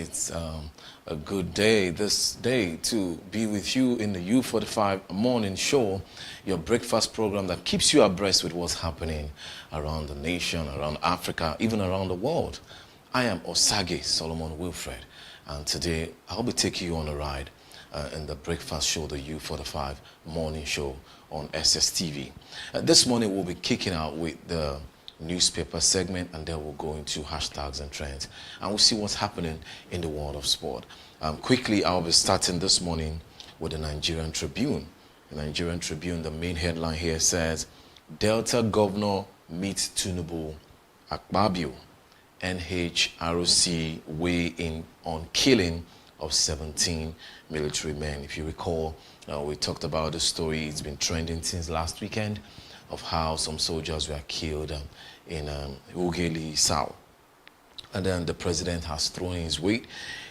It's a good day this day to be with you in the U45 morning show, your breakfast program that keeps you abreast with what's happening around the nation, around Africa, even around the world. I am Osage Solomon Wilfred, and today I'll be taking you on a ride in the breakfast show, the U45 morning show on SSTV. This morning we'll be kicking out with the newspaper segment, and then we'll go into hashtags and trends, and we'll see what's happening in the world of sport. Quickly, I'll be starting this morning with the Nigerian Tribune. The Nigerian Tribune, the main headline here says, Delta Governor meets Tinubu, Akpabio, NHRC weigh in on killing of 17 military men. If you recall, we talked about the story. It's been trending since last weekend of how some soldiers were killed in Ughelli South. And then the president has thrown his weight.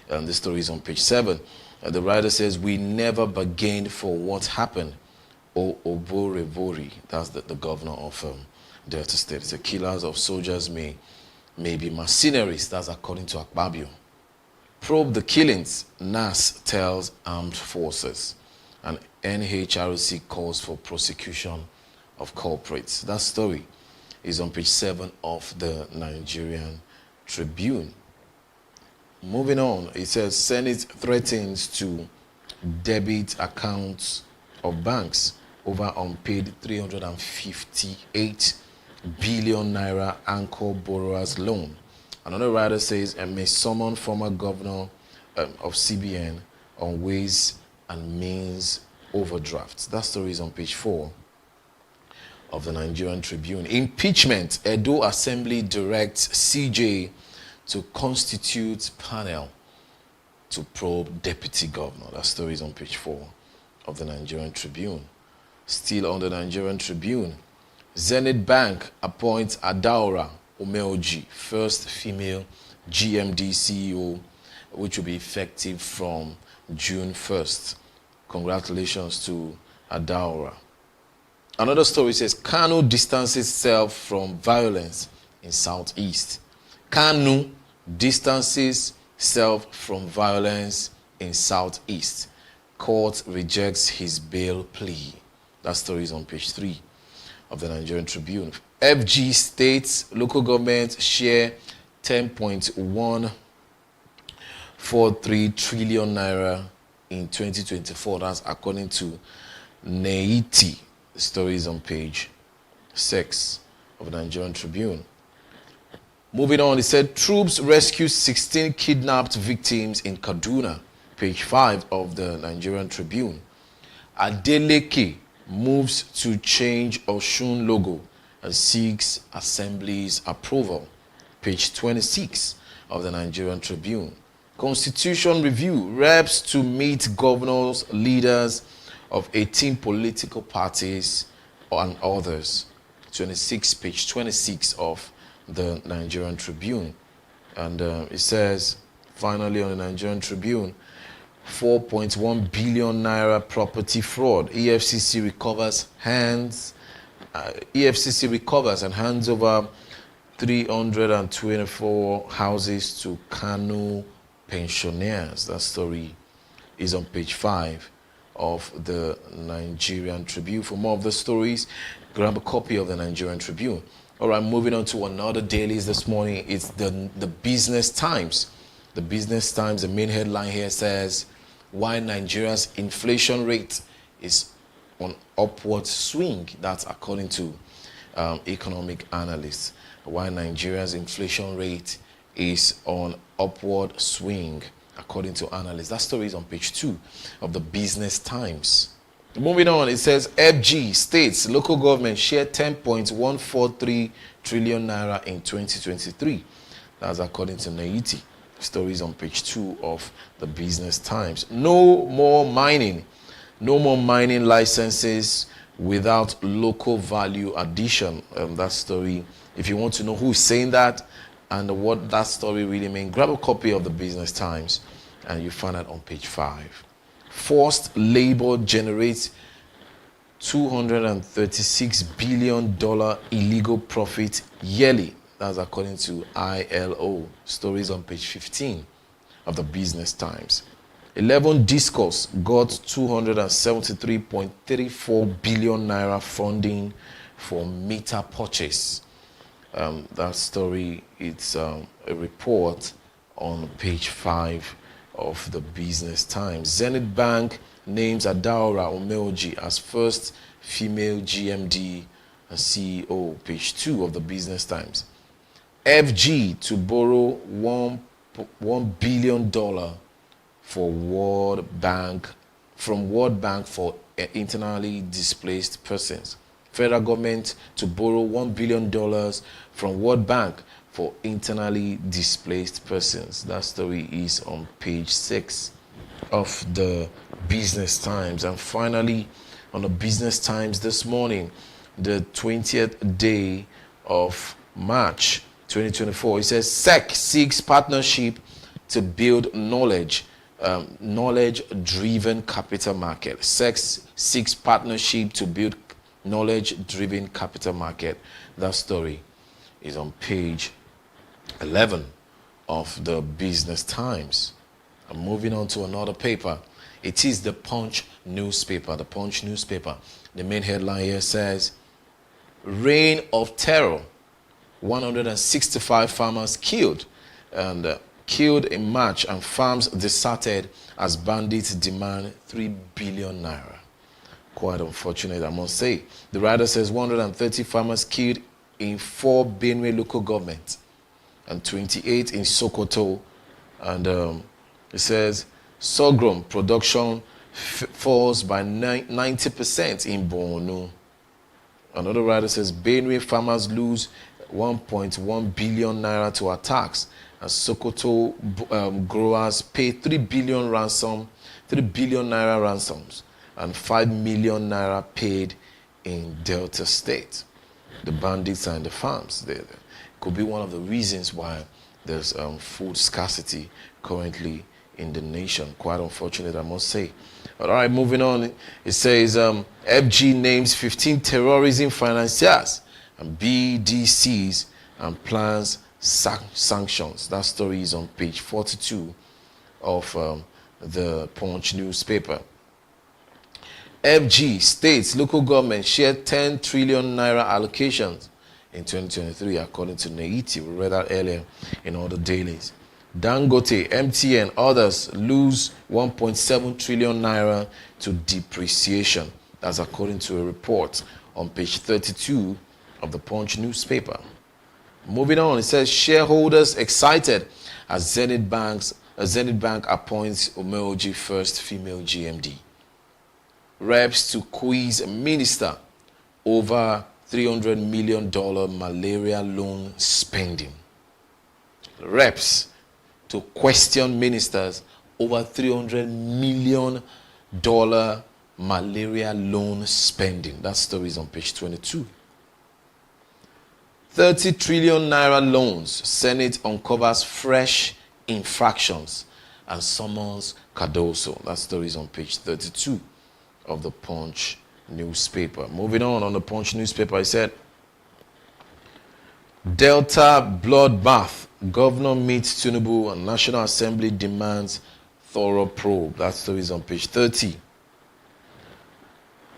The story is on page 7. The writer says, we never bargained for what happened. Oborevori, that's the governor of Delta State. The killers of soldiers may be mercenaries. That's according to Akpabio. Probe the killings, NAS tells armed forces. And NHRC calls for prosecution of culprits. That story is on page 7 of the Nigerian Tribune. Moving on, it says Senate threatens to debit accounts of banks over unpaid 358 billion naira anchor borrowers loan. Another writer says may summon former governor of CBN on ways and means overdrafts. That story is on page 4 of the Nigerian Tribune. Impeachment. Edo Assembly directs CJ to constitute panel to probe deputy governor. That story is on page 4 of the Nigerian Tribune. Still on the Nigerian Tribune, Zenith Bank appoints Adaora Omeoji, first female GMD CEO, which will be effective from June 1st. Congratulations to Adaora. Another story says, Kanu distances self from violence in Southeast. Kanu distances self from violence in Southeast. Court rejects his bail plea. That story is on page 3 of the Nigerian Tribune. FG states local governments share 10.143 trillion naira in 2024. That's according to NEITI. The story is on page 6 of the Nigerian Tribune. Moving on, it said troops rescue 16 kidnapped victims in Kaduna. Page 5 of the Nigerian Tribune. Adeleke moves to change Osun logo and seeks Assembly's approval. Page 26 of the Nigerian Tribune. Constitution review. Reps to meet governors, leaders of 18 political parties and others. Page 26 of the Nigerian Tribune. And it says, finally on the Nigerian Tribune, 4.1 billion naira property fraud. EFCC recovers and hands over 324 houses to Kanu pensioners. That story is on page 5 of the Nigerian Tribune. For more of the stories, grab a copy of the Nigerian Tribune. All right, moving on to another dailies this morning. It's the Business Times. The Business Times, the main headline here says, why Nigeria's inflation rate is on upward swing. That's according to economic analysts. Why Nigeria's inflation rate is on upward swing, according to analysts. That story is on page 2 of the Business Times. Moving on, it says FG states local government share 10.143 trillion naira in 2023. That's according to NEITI. Stories on page 2 of the Business Times. No more mining licenses without local value addition. That story, if you want to know who is saying that and what that story really means, grab a copy of the Business Times and you find it on page 5. Forced labor generates $236 billion illegal profit yearly. That's according to ILO. Stories on page 15 of the Business Times. 11 Discourse got 273.34 billion naira funding for meter purchase. That story, it's a report on page 5 of the Business Times. Zenith Bank names Adaora Omeoji as first female GMD and CEO, page 2 of the Business Times. FG to borrow $1 billion for World Bank from World Bank for internally displaced persons. Federal government to borrow $1 billion from World Bank for internally displaced persons. That story is on page 6 of the Business Times. And finally, on the Business Times this morning, the 20th day of March 2024, it says SEC seeks partnership to build knowledge-driven capital market. SEC seeks partnership to build knowledge-driven capital market. That story is on page 11 of the Business Times. I'm moving on to another paper. It is the Punch newspaper. The Punch newspaper. The main headline here says, "Reign of Terror. 165 farmers killed in March, and farms deserted as bandits demand 3 billion naira." Quite unfortunate, I must say. The writer says 130 farmers killed in 4 Benue local governments and 28 in Sokoto. And it says sorghum production falls by 90% in Borno. Another writer says Benue farmers lose 1.1 billion naira to attacks, and Sokoto growers pay 3 billion naira ransoms, and 5 million naira paid in Delta State. The bandits are in the farms. They could be one of the reasons why there's food scarcity currently in the nation. Quite unfortunate, I must say. All right, moving on. It says FG names 15 terrorism financiers and BDCs and plans sanctions. That story is on page 42 of the Punch newspaper. FG states local government shared 10 trillion naira allocations in 2023, according to Neiti. We read that earlier in all the dailies. Dangote, MTN, others lose 1.7 trillion naira to depreciation. That's according to a report on page 32 of the Punch newspaper. Moving on, it says shareholders excited as Zenith Bank appoints Omeoji first female GMD. Reps to quiz minister over $300 million malaria loan spending. Reps to question ministers over $300 million malaria loan spending. That story is on page 22. 30 trillion naira loans. Senate uncovers fresh infractions and summons Cardoso. That story is on page 32 of the Punch newspaper. Moving on the Punch newspaper, I said, Delta bloodbath. Governor meets Tinubu and National Assembly demands thorough probe. That story is on page 30.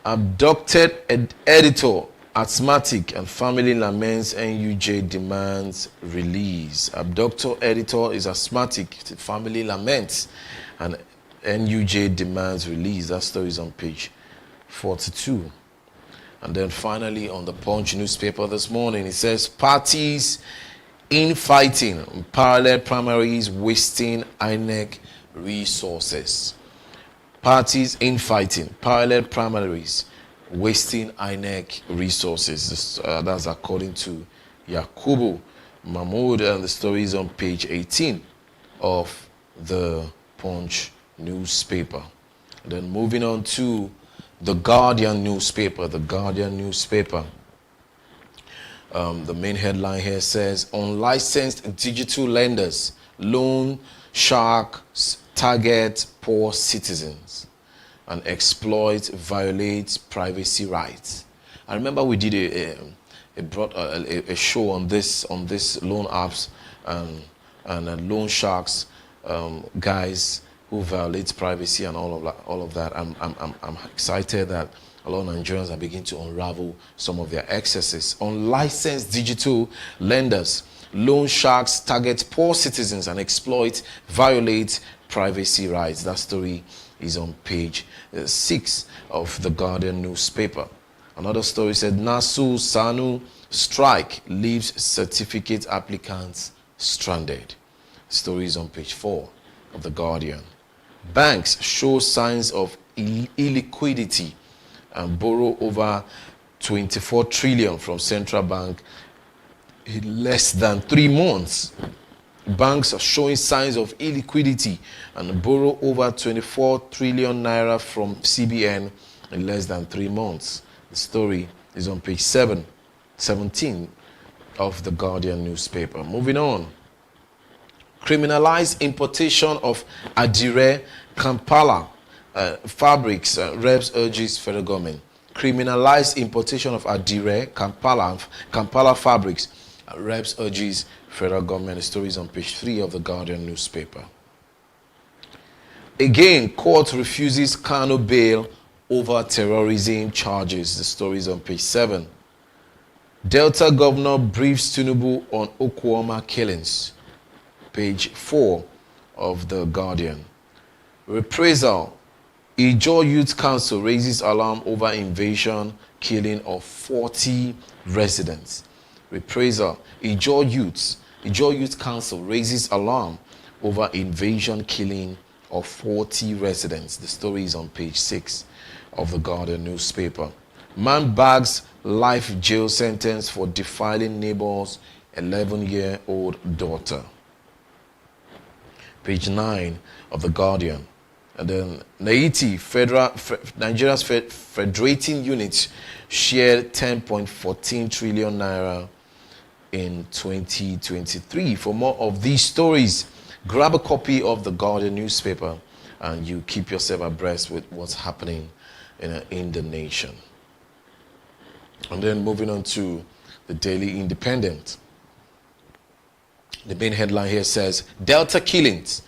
Abducted editor, asthmatic and family laments, NUJ demands release. Abductor editor is asthmatic, family laments, and NUJ demands release. That story is on page 42. And then finally on the Punch newspaper this morning, it says parties infighting, parallel primaries wasting INEC resources. Parties infighting, parallel primaries wasting INEC resources. That's according to Yakubu Mahmoud, and the story is on page 18 of the Punch newspaper. And then moving on to the Guardian newspaper. The Guardian newspaper. The main headline here says, unlicensed digital lenders, loan sharks target poor citizens and exploit, violate privacy rights. I remember we did a show on this loan apps and loan sharks guys who violate privacy and all of that. I'm excited that a lot of Nigerians are beginning to unravel some of their excesses. Unlicensed digital lenders, loan sharks target poor citizens and violate privacy rights. That story is on page 6 of the Guardian newspaper. Another story said Nasu Sanu strike leaves certificate applicants stranded. Story is on page 4 of the Guardian. Banks show signs of illiquidity and borrow over 24 trillion from central bank in less than 3 months. Banks are showing signs of illiquidity and borrow over 24 trillion naira from CBN in less than 3 months. The story is on page 17 of the Guardian newspaper. Moving on. Criminalize importation of Adire Kampala fabrics. Reps urges federal government. Criminalize importation of Adire Kampala fabrics. Reps urges federal government. The story is on page 3 of the Guardian newspaper. Again, court refuses Kano bail over terrorism charges. The story is on page 7. Delta governor briefs Tinubu on Okwuoma killings. Page 4 of the Guardian. Reprisal. Ijaw Youth Council raises alarm over invasion killing of 40 residents. Reprisal. Ijaw Youth Council raises alarm over invasion killing of 40 residents. The story is on page 6 of the Guardian newspaper. Man bags life jail sentence for defiling neighbor's 11-year-old daughter. Page 9 of the Guardian. And then Nigeria's federating units shared 10.14 trillion naira in 2023. For more of these stories, grab a copy of the Guardian newspaper and you keep yourself abreast with what's happening in the nation. And then moving on to the Daily Independent. The main headline here says, Delta killings.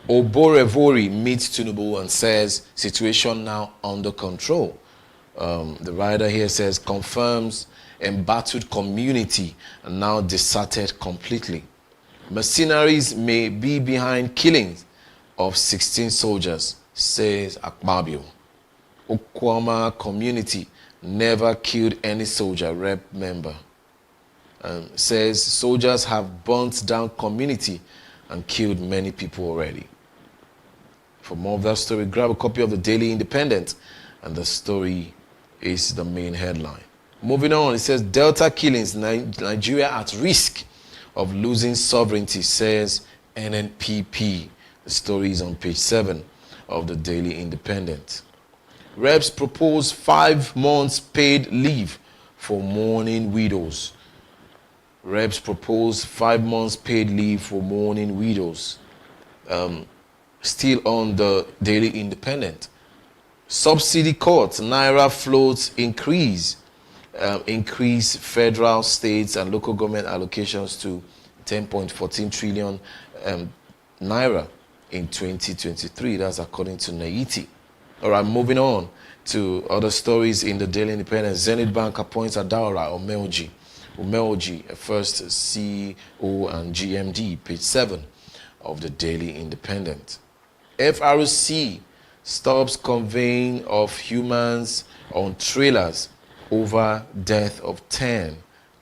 Oborevori meets Tinubu and says, situation now under control. The writer here says, confirms embattled community and now deserted completely. Mercenaries may be behind killings of 16 soldiers, says Akpabio. Okwuoma community never killed any soldier, rep member. Says soldiers have burnt down community and killed many people already. For more of that story, grab a copy of the Daily Independent, and the story is the main headline. Moving on, it says Delta killings, Nigeria at risk of losing sovereignty, says NNPP. The story is on page 7 of the Daily Independent. Reps propose 5 months paid leave for mourning widows. Reps propose 5 months paid leave for mourning widows. Still on the Daily Independent. Subsidy cuts, Naira floats increase. Increase federal, states, and local government allocations to 10.14 trillion Naira in 2023. That's according to NAITI. All right, moving on to other stories in the Daily Independent. Zenith Bank appoints Adaora Umeoji, first CEO and GMD, page 7 of the Daily Independent. FRC stops conveying of humans on trailers over death of 10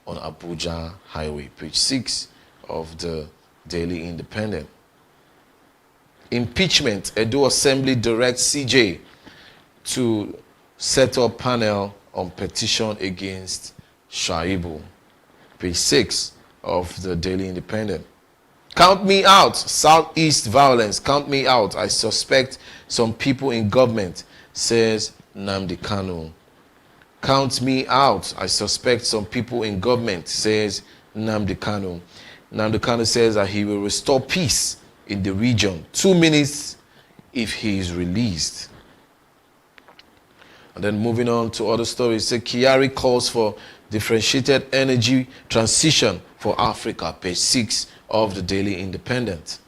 on Abuja Highway, page 6 of the Daily Independent. Impeachment, Edo Assembly directs CJ to set up panel on petition against Shaibu, page 6 of the Daily Independent. Count me out, Southeast violence, count me out. I suspect some people in government, says Nnamdi Kanu. Count me out, I suspect some people in government, says Nnamdi Kanu. Nnamdi Kanu says that he will restore peace in the region. 2 minutes if he is released. And then moving on to other stories, Kyari calls for differentiated energy transition for Africa, page 6 of the Daily Independent.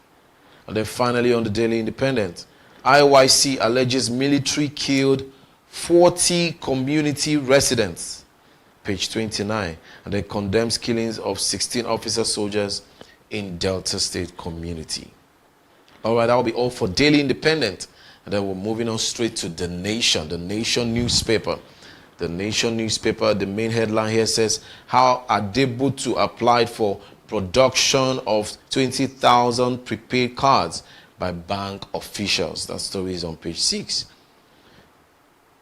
And then finally on the Daily Independent, IYC alleges military killed 40 community residents. Page 29. And then condemns killings of 16 officer soldiers in Delta State community. All right, that will be all for Daily Independent. And then we're moving on straight to The Nation newspaper. The Nation newspaper, the main headline here says, how Adebutu applied for production of 20,000 prepaid cards by bank officials. That story is on page 6.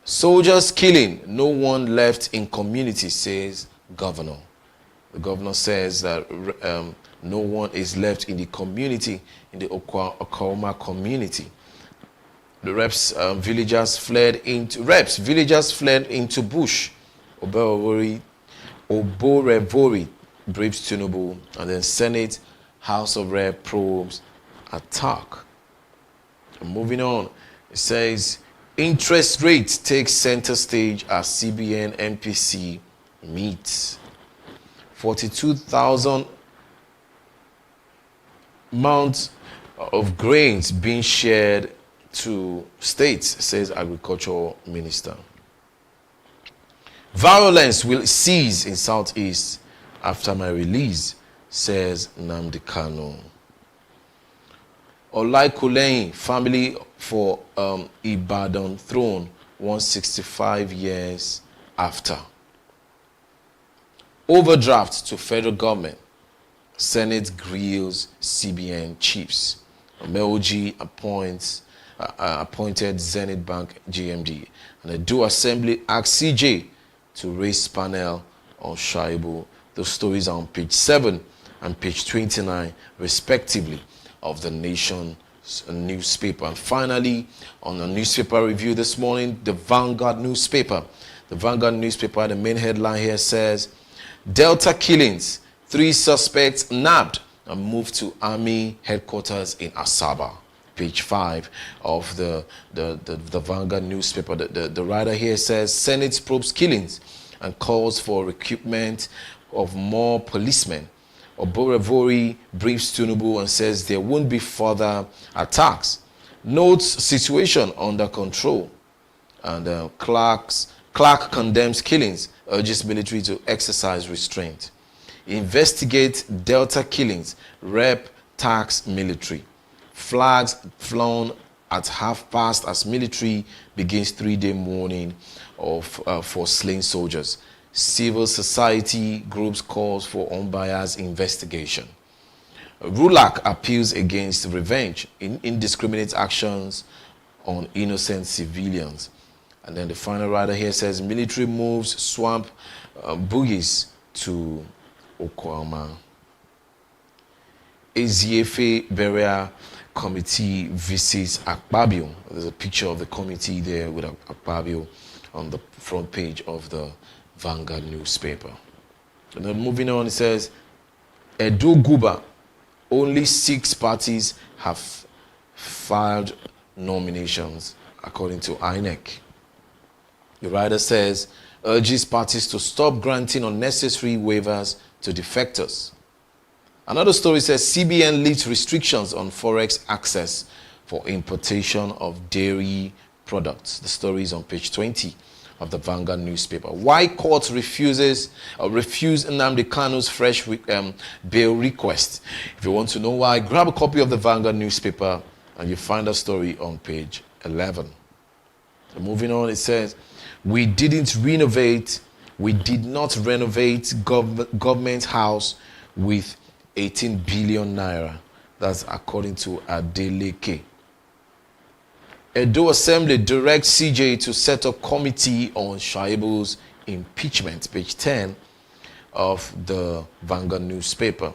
Soldiers killing, no one left in community, says governor. The governor says that no one is left in the community, in the Oklahoma community. The villagers fled into bush. Oborevori briefs Tinubu, and then Senate, House of Rep probes attack. And moving on, it says interest rates take center stage as CBN MPC meets. 42,000 mounts of grains being shared to states, says Agricultural Minister. Violence will cease in Southeast after my release, says Nnamdi Kanu. Olaikuleyin family for Ibadan throne 165 years after. Overdraft to federal government. Senate grills CBN chiefs. Meoji appointed Zenith Bank GMD. And the Do Assembly asked CJ to raise panel on Shaibu. Those stories are on page 7 and page 29, respectively, of the Nation newspaper. And finally, on the newspaper review this morning, the Vanguard newspaper. The Vanguard newspaper, the main headline here says, Delta killings, 3 suspects nabbed and moved to Army headquarters in Asaba. Page 5 of the Vanguard newspaper. The writer here says, Senate probes killings and calls for recruitment of more policemen. Oborevori briefs Tinubu and says there won't be further attacks. Notes situation under control. And Clark condemns killings, urges military to exercise restraint. Investigate Delta killings, Rep tax military. Flags flown at past as military begins 3-day mourning for slain soldiers. Civil society groups calls for unbiased investigation. RULAC appeals against revenge in indiscriminate actions on innocent civilians. And then the final writer here says military moves swamp boogies to Oklahoma. Eziefe burial committee visits Akpabio. There's a picture of the committee there with Akpabio on the front page of the Vanguard newspaper. And then moving on, it says, Edo Guba, only 6 parties have filed nominations, according to INEC. The writer says, urges parties to stop granting unnecessary waivers to defectors. Another story says, CBN lifts restrictions on Forex access for importation of dairy products. The story is on page 20 of the Vanguard newspaper. Why court refused Nnamdi Kanu's fresh bail request? If you want to know why, grab a copy of the Vanguard newspaper and you find the story on page 11. So moving on, it says, we did not renovate government house with 18 billion naira. That's according to Adeleke. Edo Assembly directs CJ to set up committee on Shaibu's impeachment. Page 10 of the Vanguard newspaper.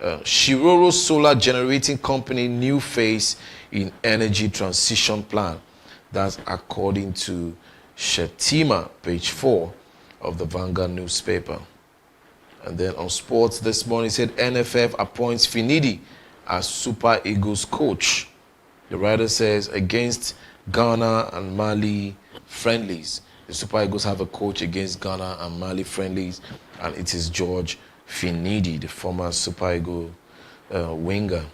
Shiroro Solar Generating Company new phase in energy transition plan. That's according to Shetima, page 4 of the Vanguard newspaper. And then on sports this morning, it said NFF appoints Finidi as Super Eagles coach. The writer says against Ghana and Mali friendlies. The Super Eagles have a coach against Ghana and Mali friendlies, and it is George Finidi, the former Super Eagle winger.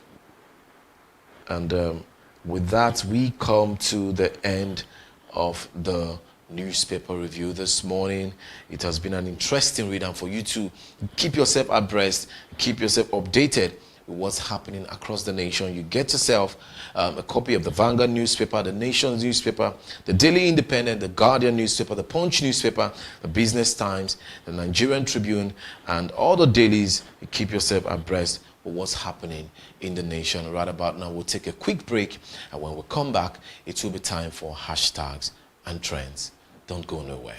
And with that, we come to the end of the newspaper review this morning. It has been an interesting read, and for you to keep yourself abreast, keep yourself updated with what's happening across the nation, you get yourself a copy of the Vanguard newspaper, the Nation's newspaper, the Daily Independent, the Guardian newspaper, the Punch newspaper, the Business Times, the Nigerian Tribune, and all the dailies. You keep yourself abreast with what's happening in the nation. Right about now, we'll take a quick break, and when we come back, it will be time for hashtags and trends. Don't go nowhere.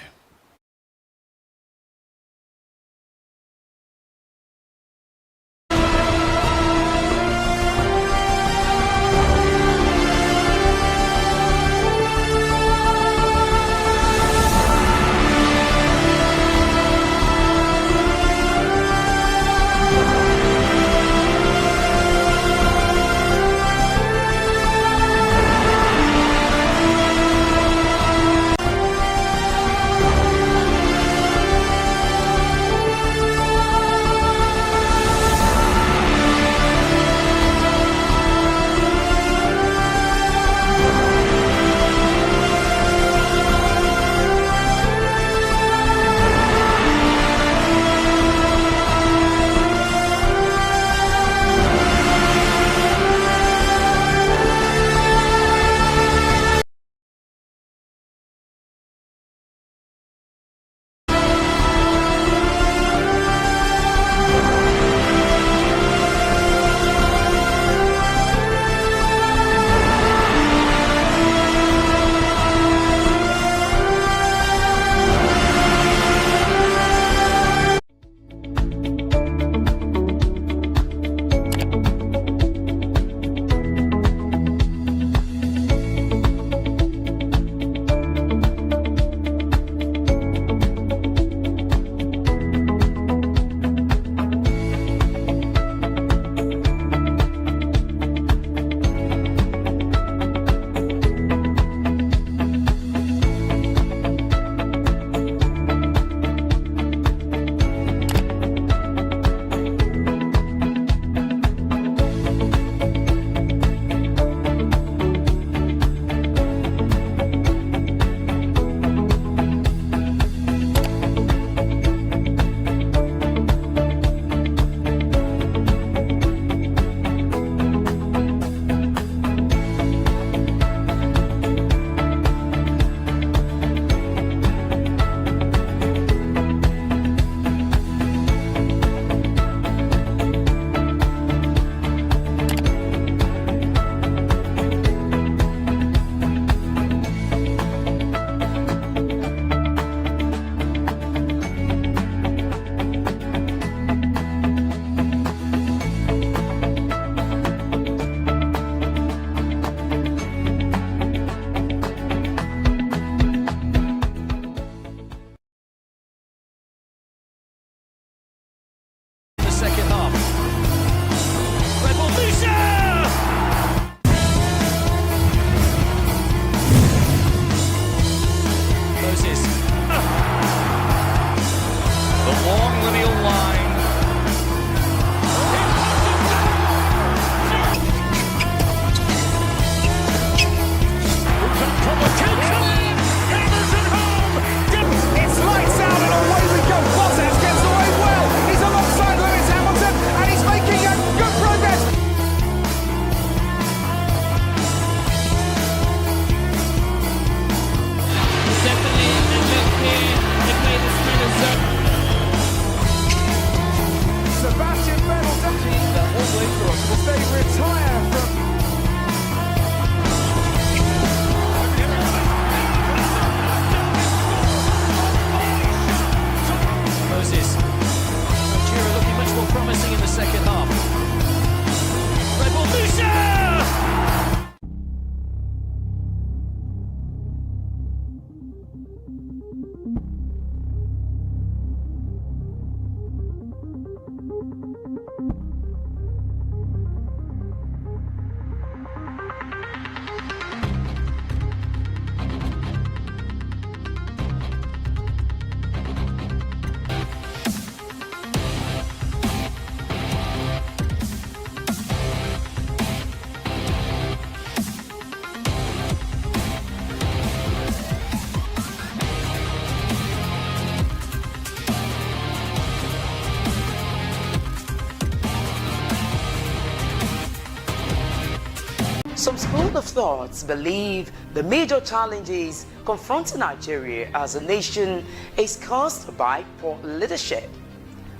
Some school of thoughts believe the major challenges confronting Nigeria as a nation is caused by poor leadership.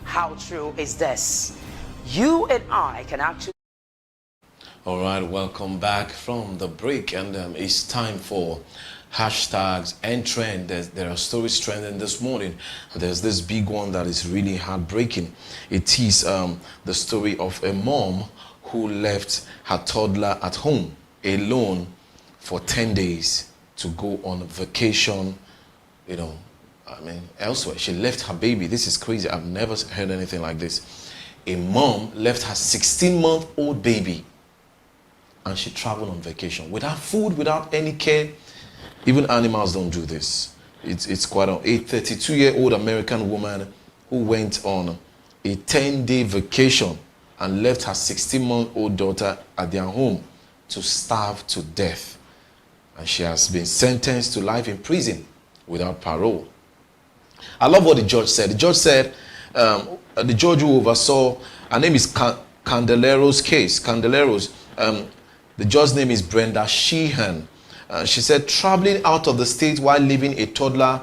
How true is this? You and I can actually... All right, welcome back from the break, and it's time for hashtags and trend. There are stories trending this morning. There's this big one that is really heartbreaking. It is the story of a mom who left her toddler at home alone for 10 days to go on vacation, elsewhere. She left her baby. This is crazy. I've never heard anything like this. A mom left her 16-month-old baby and she traveled on vacation without food, without any care. Even animals don't do this. It's quite a 32-year-old American woman who went on a 10-day vacation and left her 16-month-old daughter at their home to starve to death. And she has been sentenced to life in prison without parole. I love what the judge said. The judge said, the judge who oversaw, her name is Candelero's case. Candelero's, the judge's name is Brenda Sheehan. She said, traveling out of the state while leaving a toddler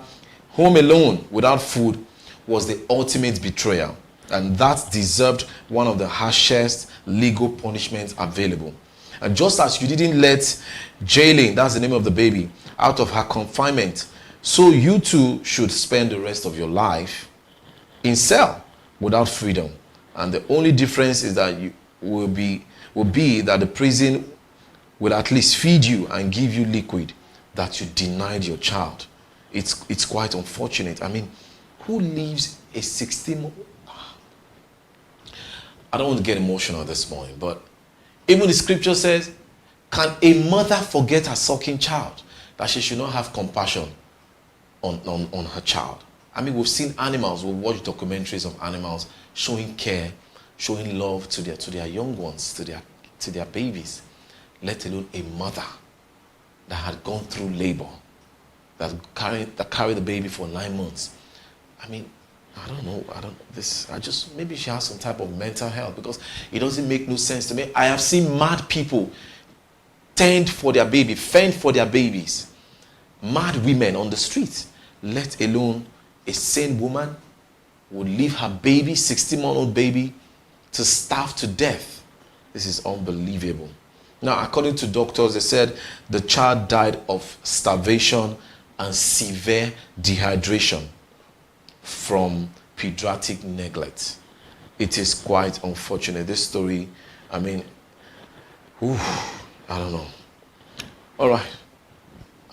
home alone without food was the ultimate betrayal. And that deserved one of the harshest legal punishments available. And just as you didn't let Jaylin, that's the name of the baby, out of her confinement, so you too should spend the rest of your life in cell without freedom. And the only difference is that you will be that the prison will at least feed you and give you liquid that you denied your child. It's quite unfortunate. I mean, who leaves a 16-month... I don't want to get emotional this morning, but even the scripture says, can a mother forget her sucking child? That she should not have compassion on her child. I mean, we've seen animals, we've watched documentaries of animals showing care, showing love to their young ones, to their babies, let alone a mother that had gone through labor, that carried the baby for 9 months. I mean, I don't know. Maybe she has some type of mental health, because it doesn't make no sense to me. I have seen mad people fend for their babies. Mad women on the street, let alone a sane woman would leave her baby, 16-month-old baby, to starve to death. This is unbelievable. Now, according to doctors, they said the child died of starvation and severe dehydration from pediatric neglect. It is quite unfortunate. This story, I mean, I don't know. All right.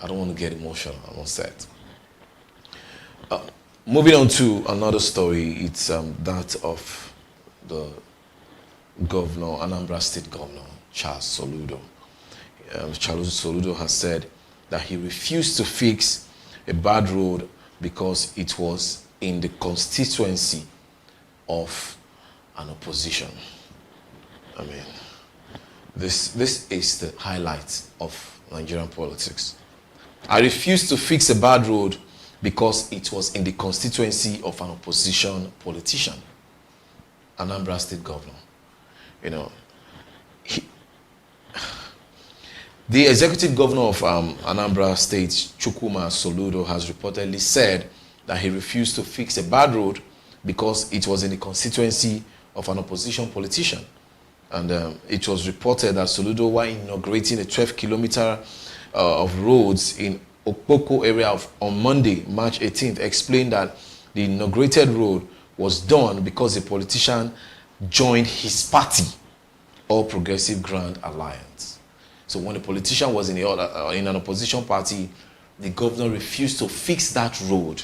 I don't want to get emotional, I must say it. Moving on to another story, it's that of the governor, Anambra State Governor, Charles Soludo. Charles Soludo has said that he refused to fix a bad road because it was in the constituency of an opposition. I mean, this is the highlight of Nigerian politics. I refuse to fix a bad road because it was in the constituency of an opposition politician. Anambra State Governor. The executive governor of Anambra State, Chukwuma Soludo, has reportedly said that he refused to fix a bad road because it was in the constituency of an opposition politician. And it was reported that Soludo, while inaugurating a 12-kilometer of roads in Okpoko area on Monday, March 18th, explained that the inaugurated road was done because the politician joined his party, All Progressive Grand Alliance. So when the politician was in an opposition party, the governor refused to fix that road.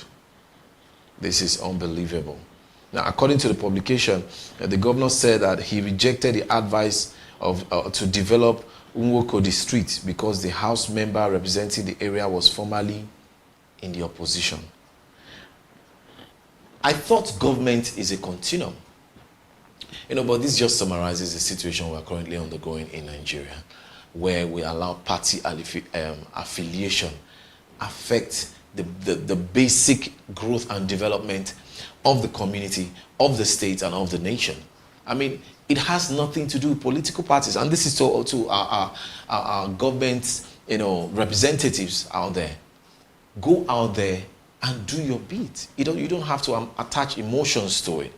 This is unbelievable. Now, according to the publication, the governor said that he rejected the advice to develop Nwokodi Street because the House member representing the area was formerly in the opposition. I thought government is a continuum. But this just summarizes the situation we're currently undergoing in Nigeria, where we allow party affiliation affect the basic growth and development of the community, of the state, and of the nation. I mean, it has nothing to do with political parties. And this is to our government, representatives out there. Go out there and do your bit. You don't have to attach emotions to it.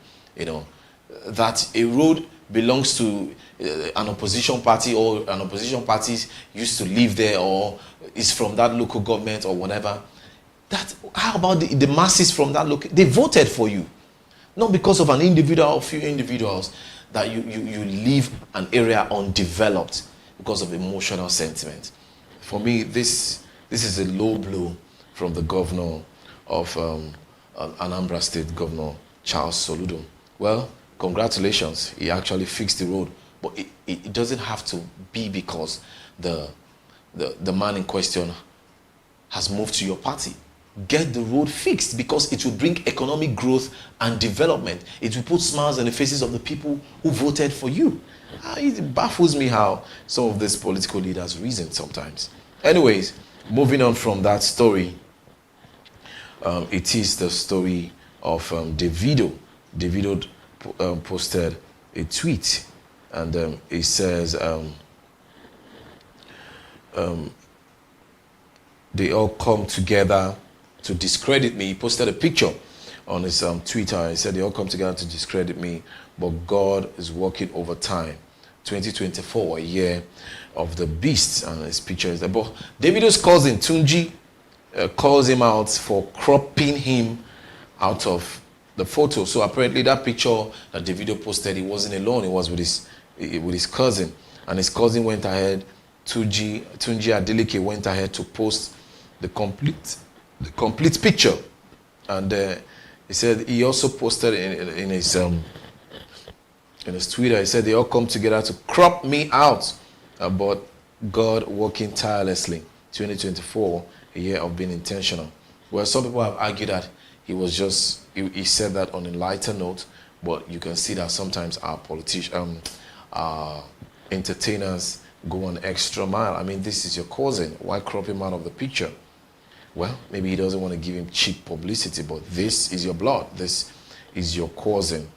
That a road belongs to an opposition party, or an opposition party used to live there, or is from that local government or whatever. How about the masses from that local? They voted for you, not because of an individual or few individuals, that you leave an area undeveloped because of emotional sentiment. For me, this is a low blow from the governor of Anambra State, Governor Charles Soludo. Well, congratulations, he actually fixed the road, but it doesn't have to be because the man in question has moved to your party. Get the road fixed, because it will bring economic growth and development. It will put smiles on the faces of the people who voted for you. It baffles me how some of these political leaders reason sometimes. Anyways, moving on from that story, it is the story of Davido. Davido posted a tweet, and it says, they all come together to discredit me. He posted a picture on his Twitter. He said, they all come together to discredit me, but God is working overtime. 2024, a year of the beast, and his picture is there. But Davido's cousin Tunji calls him out for cropping him out of the photo. So apparently that picture that Davido posted, he wasn't alone. He was with his cousin, and his cousin went ahead. Tunji Adeleke went ahead to post the complete picture, and he said he also posted in his Twitter. He said they all come together to crop me out, but God working tirelessly. 2024, a year of being intentional. Well, some people have argued that he said that on a lighter note, but you can see that sometimes our our entertainers go an extra mile. I mean, this is your cousin. Why crop him out of the picture? Well, maybe he doesn't want to give him cheap publicity, but this is your blood. This is your cousin.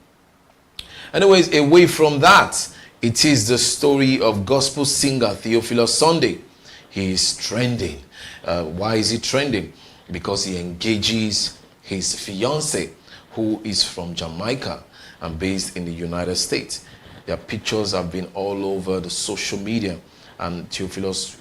Anyways, away from that, it is the story of gospel singer Theophilus Sunday. He is trending. Why is he trending? Because he engages his fiancée, who is from Jamaica and based in the United States. Their pictures have been all over the social media, and Theophilus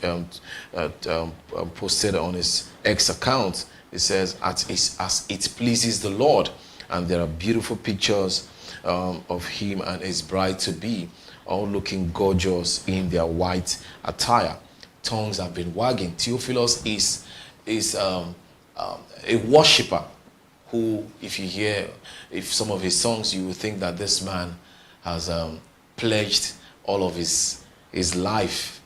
posted on his X account. It says, as it pleases the Lord. And there are beautiful pictures of him and his bride-to-be, all looking gorgeous in their white attire. Tongues have been wagging. Theophilus is a worshiper who, if some of his songs, you would think that this man has pledged all of his life,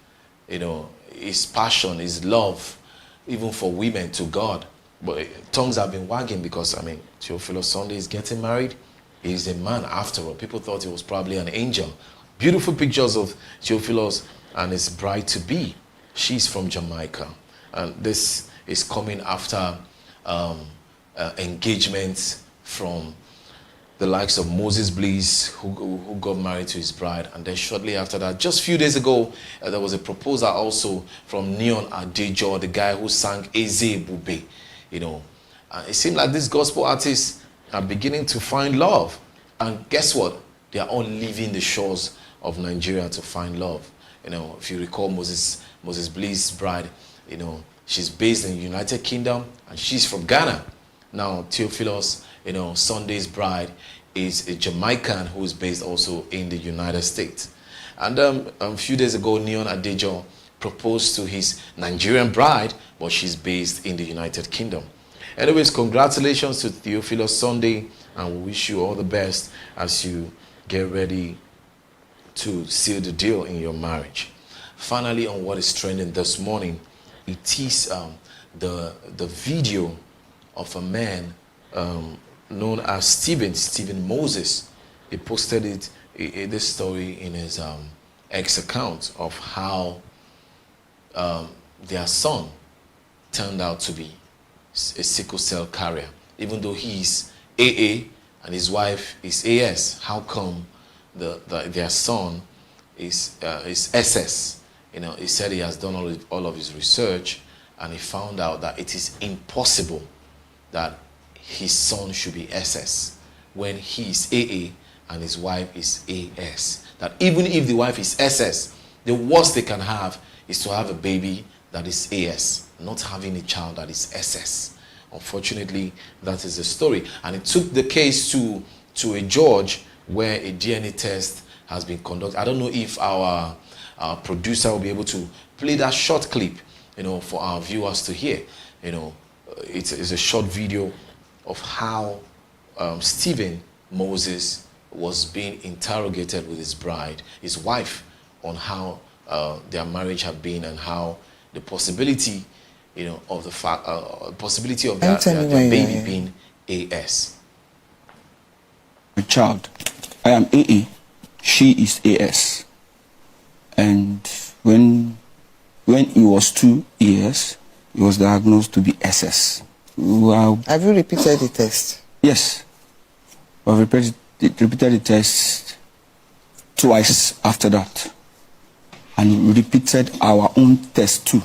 his passion, his love, even for women, to God. But tongues have been wagging because, Theophilus Sunday is getting married. He's a man after all. People thought he was probably an angel. Beautiful pictures of Theophilus and his bride-to-be. She's from Jamaica. And this is coming after engagements from the likes of Moses Bliss, who got married to his bride. And then shortly after that, just a few days ago, there was a proposal also from Neon Adejo, the guy who sang Eze Bube. It seemed like these gospel artists are beginning to find love. And guess what? They are all leaving the shores of Nigeria to find love. If you recall Moses Bliss' bride, she's based in the United Kingdom and she's from Ghana. Now Theophilus, Sunday's bride is a Jamaican who is based also in the United States. And a few days ago, Neon Adejo proposed to his Nigerian bride, but she's based in the United Kingdom. Anyways, congratulations to Theophilus Sunday, and we wish you all the best as you get ready to seal the deal in your marriage. Finally, on what is trending this morning, it is the video of a man known as Stephen Moses. He posted this story in his X account of how their son turned out to be a sickle cell carrier, even though he's AA and his wife is AS. How come their son is SS. You know, he said he has done all of his research, and he found out that it is impossible that his son should be SS when he is AA and his wife is AS. That even if the wife is SS, the worst they can have is to have a baby that is AS, not having a child that is SS. Unfortunately, that is the story. And it took the case to a judge where a DNA test has been conducted. I don't know if our producer will be able to play that short clip, you know, for our viewers to hear. You know, it's a short video of how Stephen Moses was being interrogated with his bride, his wife, on how their marriage had been and how the possibility, you know, of the possibility of their baby being AS. A child. I am AA. She is AS. And when he was 2 years, he was diagnosed to be SS. Wow. Have you repeated the test? Yes. I've repeated the test twice after that. And we repeated our own test too,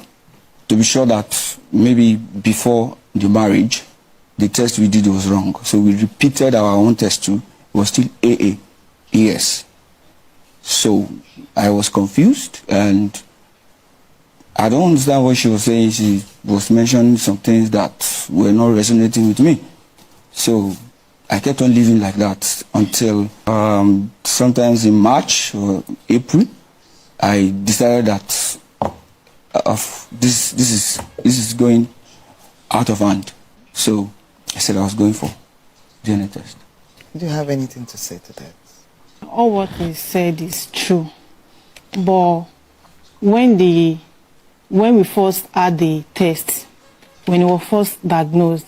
to be sure that maybe before the marriage, the test we did was wrong. So we repeated our own test too. It was still AA, yes. So I was confused, and I don't understand what she was saying. She was mentioning some things that were not resonating with me. So I kept on living like that until sometimes in March or April, I decided that this is going out of hand. So I said I was going for DNA test. Do you have anything to say to that? All what he said is true, but when we first had the test, when he was first diagnosed,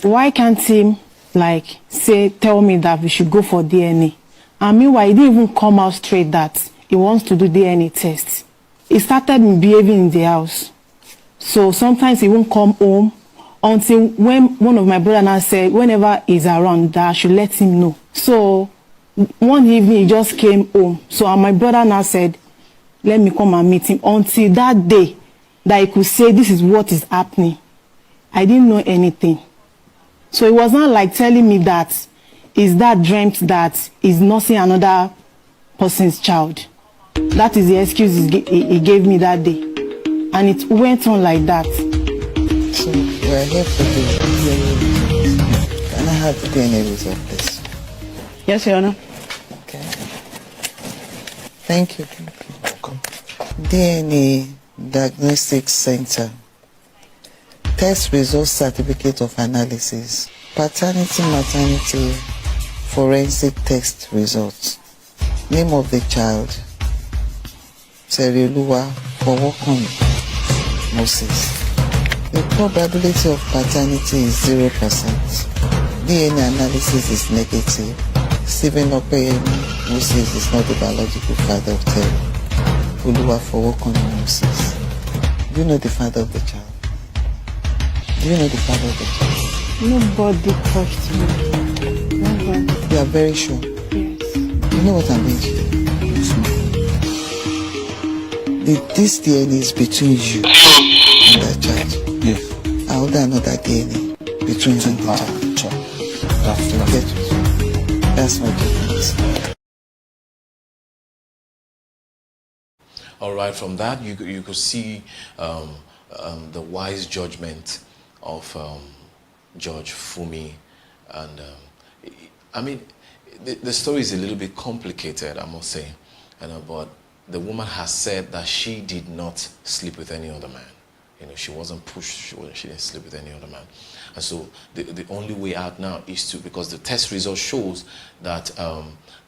why can't he tell me that we should go for DNA? And meanwhile, he didn't even come out straight that he wants to do DNA tests. He started behaving in the house, so sometimes he won't come home until when one of my brothers now said whenever he's around that I should let him know. So one evening he just came home, so my brother now said let me come and meet him. Until that day that he could say this is what is happening, I didn't know anything. So it was not like telling me that is that dreamt that he's nursing another person's child. That is the excuse he gave me that day, and it went on like that. So we're here for the DNA result. Can I have the DNA result, please? Yes, Your Honor. Okay. Thank you. DNA Diagnostic Center. Test result certificate of analysis. Paternity-maternity forensic test results. Name of the child. Serioluwa Fowokunmi Moses. The probability of paternity is 0%. DNA analysis is negative. Stephen Opeyemi Moses is not the biological father of Terry Oluwa Fowokunmi Moses. Do you know the father of the child? Do you know the father of the child? Nobody touched me. Nobody. You are very sure? Yes. You know what I'm going to do? This DNA is between you and that child. Yes. I order another DNA between you and the child. That's my difference. All right, from that you could see the wise judgment of Judge Fumi, and I mean the story is a little bit complicated, I must say, but the woman has said that she did not sleep with any other man. You know, she wasn't pushed, she didn't sleep with any other man. And so the only way out now is to, because the test result shows that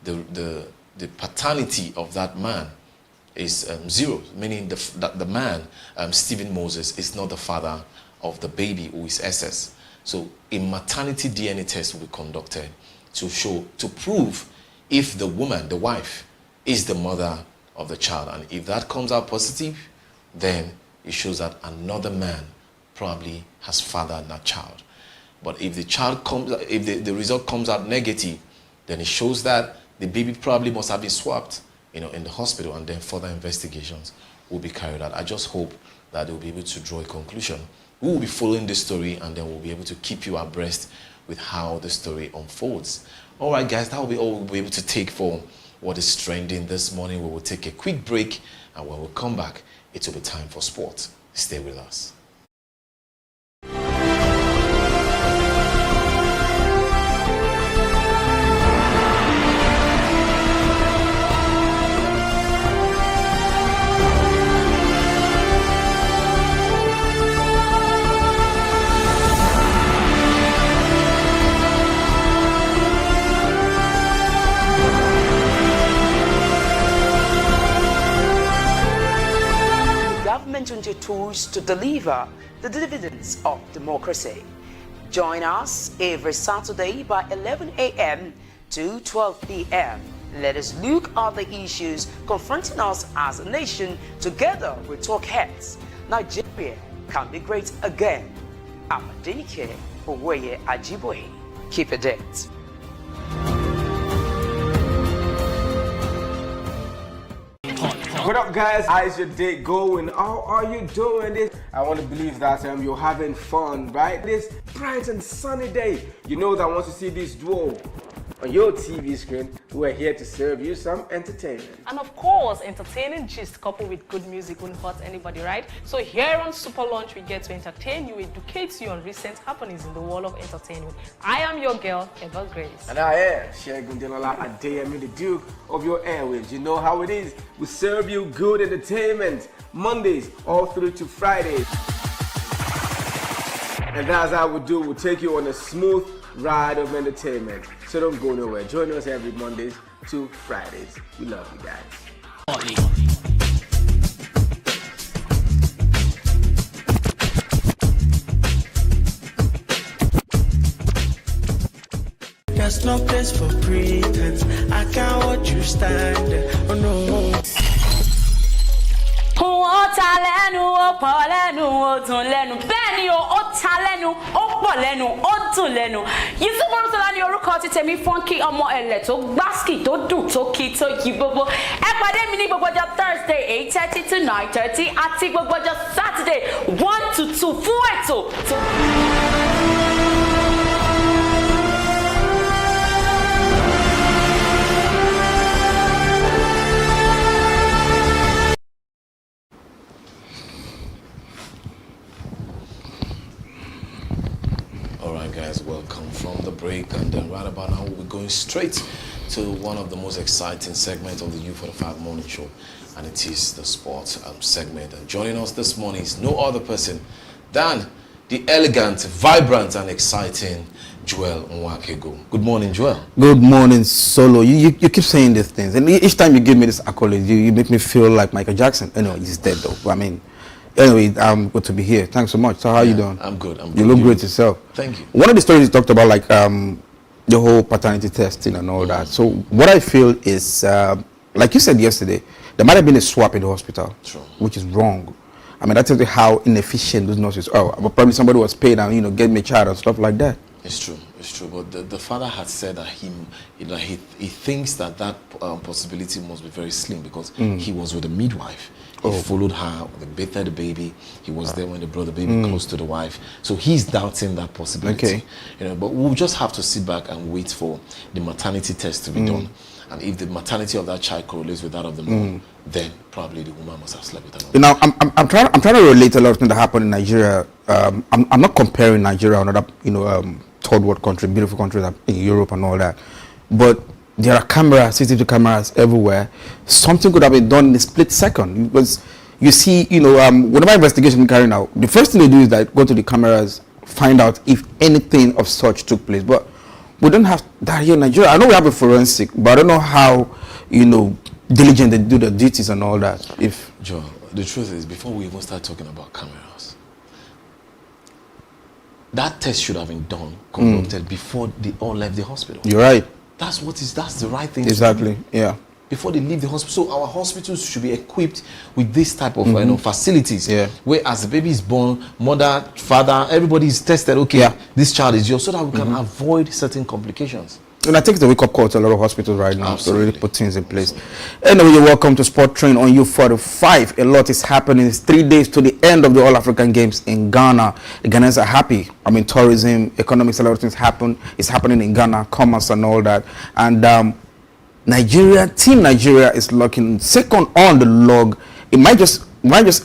the paternity of that man is 0, meaning that the man, Stephen Moses, is not the father of the baby who is SS. So a maternity DNA test will be conducted to prove if the woman, the wife, is the mother of the child. And if that comes out positive, then it shows that another man probably has fathered that child. But if the child comes, if the result comes out negative, then it shows that the baby probably must have been swapped, in the hospital, and then further investigations will be carried out. I just hope that they'll be able to draw a conclusion. We will be following this story, and then we'll be able to keep you abreast with how the story unfolds. All right, guys, that will be all we'll be able to take for what is trending this morning. We will take a quick break, and when we come back, it will be time for sport. Stay with us. Into tools to deliver the dividends of democracy. Join us every Saturday by 11 a.m. to 12 p.m. Let us look at the issues confronting us as a nation. Together we talk heads. Nigeria can be great again. I'm Adenike Owoye Ajiboye. Keep it date. What up, guys? How's your day going? How are you doing this? I want to believe that you're having fun, right? This bright and sunny day. You know that I want to see this duo on your TV screen. We're here to serve you some entertainment. And of course, entertaining gist coupled with good music won't hurt anybody, right? So here on Super Lunch, we get to entertain you, educate you on recent happenings in the world of entertainment. I am your girl, Eva Grace. And I am Shegun Delola Adeyemi, the Duke of your airwaves. You know how it is. We serve you good entertainment Mondays all through to Fridays. And that's how we do. We'll take you on a smooth ride of entertainment. So don't go nowhere. Join us every Mondays to Fridays. We love you guys. There's no place for pretense. I can't watch you stand. Oh no. Ó ta lẹ́nu, ó pọ̀ lẹ́nu, ó dùn lẹ́nu. Bẹ́ẹ̀ ni ó ta lẹ́nu, ó pọ̀ lẹ́nu, ó dùn lẹ́nu. Yusuf Murtala ni orúkọ ti tèmi Funky ọmọ ẹ̀lẹ̀ tó gbásìkì tó dùn tó kí tó yí gbogbo. Ẹ pàdé mi ní gbogbo ọjọ́ Thursday 8:30 to 9:30 àti gbogbo ọjọ́ Saturday 1 to 2 fún ètò tó. Welcome from the break, and then right about now we'll be going straight to one of the most exciting segments of the U45 morning show, and it is the sports segment. And joining us this morning is no other person than the elegant, vibrant and exciting Joel Nwakego. Good morning, Joel. Good morning, Solo. You keep saying these things, and each time you give me this accolade, you make me feel like Michael Jackson. Anyway, he's dead though. I mean, anyway, I'm good to be here. Thanks so much. So how are you doing? I'm good. You look great yourself. Thank you. One of the stories you talked about, like the whole paternity testing and all that. So what I feel is, like you said yesterday, there might have been a swap in the hospital, True. which is wrong. I mean, that tells you how inefficient those nurses are. But probably somebody was paid and, get me a child and stuff like that. It's true. But the father had said that he thinks that possibility must be very slim because he was with a midwife. He followed her, they bathed the baby. He was there when they brought the baby close to the wife. So he's doubting that possibility. Okay. But we'll just have to sit back and wait for the maternity test to be done. And if the maternity of that child correlates with that of the mom, then probably the woman must have slept with another. You know, I'm trying to relate a lot of things that happened in Nigeria. I'm not comparing Nigeria or another, third world country, beautiful countries in Europe and all that. But there are cameras, CCTV cameras everywhere. Something could have been done in a split second. Because you see, whenever investigation is carried out, the first thing they do is that go to the cameras, find out if anything of such took place. But we don't have that here in Nigeria. I know we have a forensic, but I don't know how, diligent they do the duties and all that. Joe, the truth is, before we even start talking about cameras, that test should have been done, conducted before they all left the hospital. You're right. That's the right thing. Exactly. Yeah. Before they leave the hospital, so our hospitals should be equipped with this type of facilities. Yeah. Where as the baby is born, mother, father, everybody is tested. Okay, this child is yours, so that we can avoid certain complications. And I think it's a wake-up call to a lot of hospitals right now. Absolutely. So really put things in place. Anyway, you're welcome to Sport Train on U45. A lot is happening. It's 3 days to the end of the All-African Games in Ghana. The Ghanaians are happy. I mean, tourism, economics, a lot of things happen. It's happening in Ghana, commerce and all that. And Team Nigeria is looking second on the log. It might just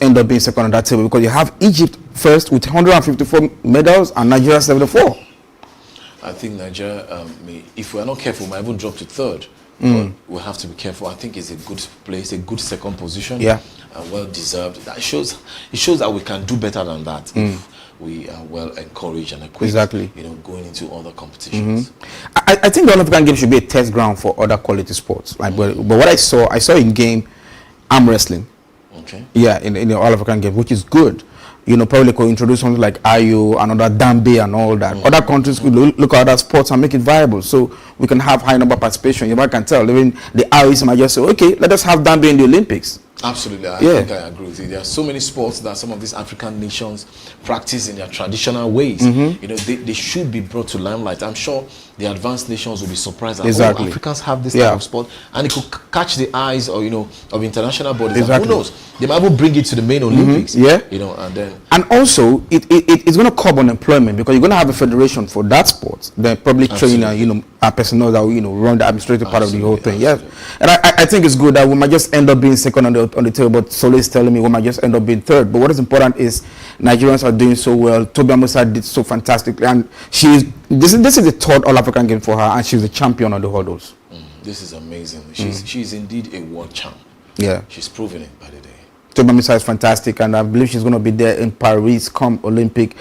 end up being second on that table because you have Egypt first with 154 medals and Nigeria 74. I think Nigeria, if we're not careful, might even drop to third. But we'll have to be careful. I think it's a good place, a good second position. Yeah. Well deserved. It shows that we can do better than that if we are well encouraged and equipped. Exactly. Going into other competitions. I think the All-African Games should be a test ground for other quality sports. Like, but what I saw in game arm wrestling. Okay. Yeah, in the All-African Games, which is good. Probably could introduce something like Ayo, another Dambe and all that. Other countries could look at other sports and make it viable. So we can have high number participation. You might can tell. Even the IOC might just say, okay, let us have Dambe in the Olympics. Absolutely, I think I agree with you. There are so many sports that some of these African nations practice in their traditional ways. They should be brought to limelight. I'm sure the advanced nations will be surprised that Africans have this type of sport, and it could catch the eyes of international bodies. Exactly. Who knows? They might even bring it to the main Olympics. And also it's going to curb unemployment because you're going to have a federation for that sport. Then probably train personnel that run the administrative part of the whole thing. Yeah, and I think it's good that we might just end up being second on the table. But Sole is telling me we might just end up being third. But what is important is Nigerians are doing so well. Tobi Amusa did so fantastically, and this is the third All-African game for her, and she's a champion on the hurdles. This is amazing. She's indeed a world champ. Yeah, she's proven it by the day. Tobi Amusa is fantastic, and I believe she's going to be there in Paris come Olympic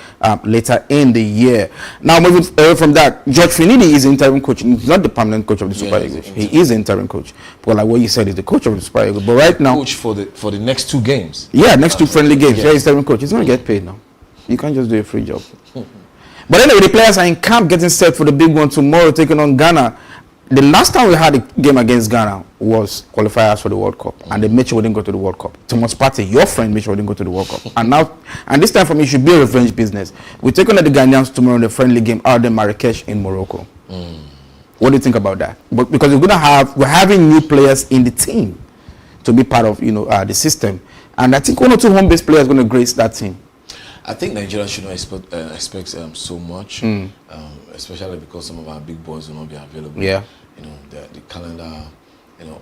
later in the year. Now, moving away from that, George Finidi is the interim coach. He's not the permanent coach of the Super Eagles. He is the interim coach. But like what you said, he's the coach of the Super Eagles. But right now, coach for the next 2 games. Yeah, next 2 friendly games. Yeah, he's interim coach. He's going to get paid now. You can't just do a free job. But anyway, the players are in camp getting set for the big one tomorrow, taking on Ghana. The last time we had a game against Ghana was qualifiers for the World Cup, and they made sure we didn't go to the World Cup. Thomas Partey, your friend, made sure we didn't go to the World Cup. And this time for me, it should be a revenge business. We're taking on the Ghanaians tomorrow in the friendly game out in Marrakesh in Morocco. What do you think about that? But because we're having new players in the team to be part of the system, and I think 1 or 2 home-based players are going to grace that team. I think Nigeria should not expect so much, especially because some of our big boys will not be available. Yeah. The calendar,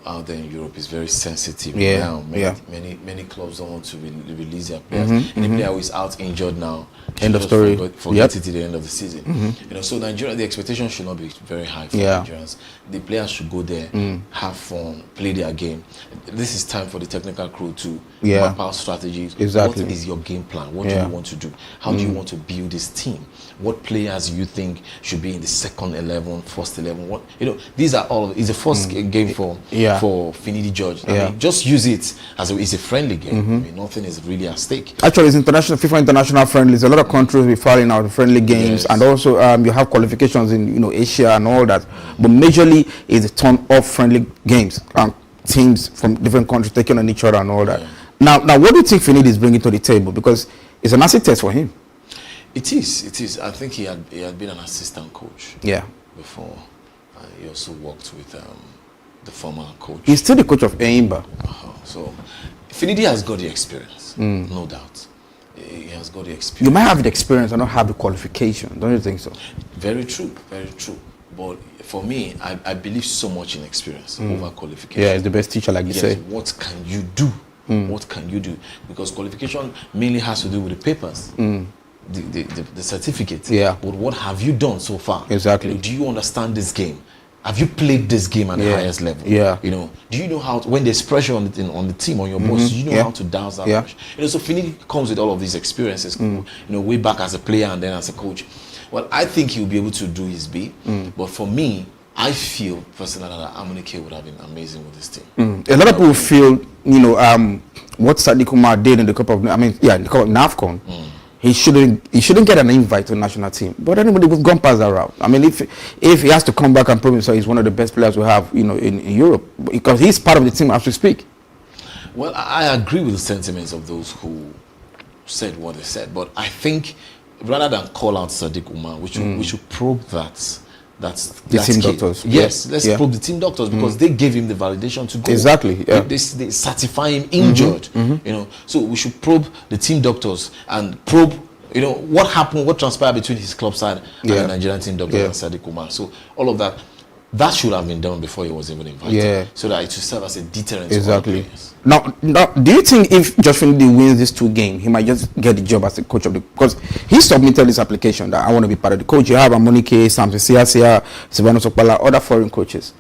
out there in Europe is very sensitive now. Many clubs don't want to release their players. Any player who is out injured now, end of story. Forget it to the end of the season. So Nigeria, the expectation should not be very high for Nigerians. The players should go there, have fun, play their game. This is time for the technical crew to map out strategies. Exactly. What is your game plan? What do you want to do? How do you want to build this team? What players you think should be in the second 11, first 11? These are all. It's the first game for Finidi George. I mean, just use it as it's a friendly game. I mean, nothing is really at stake. Actually, it's international FIFA international friendlies. A lot of countries will be filing out friendly games, and also you have qualifications in Asia and all that. But majorly, it's a ton of friendly games. Teams from different countries taking on each other and all that. Now, what do you think Finidi is bringing to the table? Because it's a massive test for him. It is. I think he had been an assistant coach. Before. He also worked with the former coach. He's still the coach of Eimba. So, Finidi has got the experience, no doubt. He has got the experience. You might have the experience and not have the qualification, don't you think so? Very true, very true. But for me, I believe so much in experience over qualification. Yeah, it's the best teacher, like you say. What can you do? What can you do? Because qualification mainly has to do with the papers. The certificate. But what have you done so far? Exactly. Do you understand this game? Have you played this game at the highest level? Do you know how when there's pressure on the team, on your boss, do you know how to douse that pressure? So Finidi comes with all of these experiences, way back as a player and then as a coach. Well, I think he'll be able to do his bit. But for me, I feel personally that Amunike would have been amazing with this team. A lot of people feel, what Sadiq Umar did in the Cup of NAFCON. He shouldn't get an invite to the national team. But anybody we've gone past that route. I mean, if he has to come back and prove himself, he's one of the best players we have, in Europe, because he's part of the team as we speak. Well, I agree with the sentiments of those who said what they said, but I think rather than call out Sadiq Umar, we should probe that the team doctors. Yes, let's probe the team doctors because they gave him the validation to go. Exactly. Yeah. They certify him injured. You know, so we should probe the team doctors and probe. You know what happened, what transpired between his club side and the Nigerian team doctor and Sadiq Umar. So all of that should have been done before he was even invited. So that it should serve as a deterrent. Exactly. Now, do you think if Josh Finidi wins these 2 games, he might just get the job as the coach of the? Because he submitted this application that I want to be part of the coach. You have Amunike, Samson Siasia, Silvano Sokpala, other foreign coaches.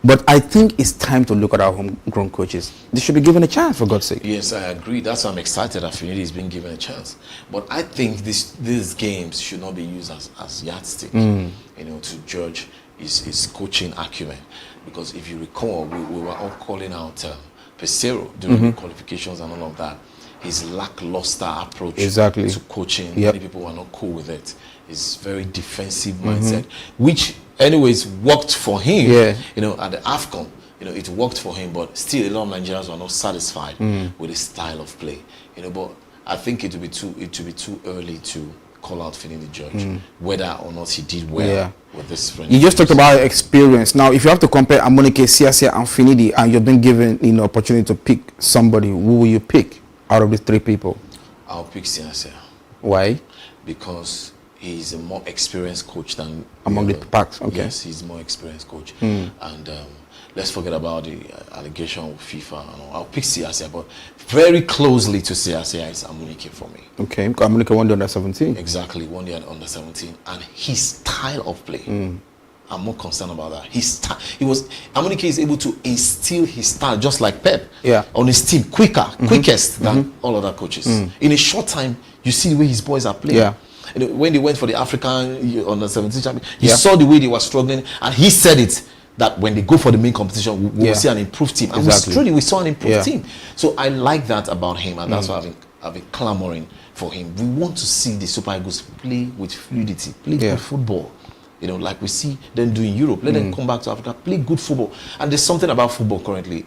But I think it's time to look at our homegrown coaches. They should be given a chance, for God's sake. Yes, I agree. That's why I'm excited that Finidi is being given a chance. But I think these games should not be used as yardstick, you know, to judge his coaching acumen. Because if you recall, we were all calling out Pesero during the qualifications and all of that. His lackluster approach to coaching, many people were not cool with it. His very defensive mindset, which anyways worked for him, you know, at the AFCON. You know, it worked for him, but still a lot of Nigerians were not satisfied with his style of play. You know, but I think it would be too early to call out Finidi George whether or not he did well with this friend. You just talked about experience. Now, if you have to compare Amunike, Siasia, and Finidi, and you've been given an opportunity to pick somebody, who will you pick out of these 3 people? I'll pick Siasia. Why? Because he's a more experienced coach than among the packs. Okay. Yes, he's a more experienced coach. And let's forget about the allegation of FIFA. I'll pick Siasia, but very closely to Siasia is Amunike for me. Okay, Amunike won the under-17. Exactly, won the under-17, and his style of play. I'm more concerned about that. Amunike is able to instill his style just like Pep on his team quickest than all other coaches. In a short time, you see the way his boys are playing. You know, when they went for the African under-17 champion, you saw the way they were struggling, and he said it that when they go for the main competition, we will see an improved team. And we saw an improved team. So I like that about him, and that's why I've been clamoring for him. We want to see the Super Eagles play with fluidity, play good football. You know, like we see them do in Europe. Let them come back to Africa, play good football. And there's something about football currently,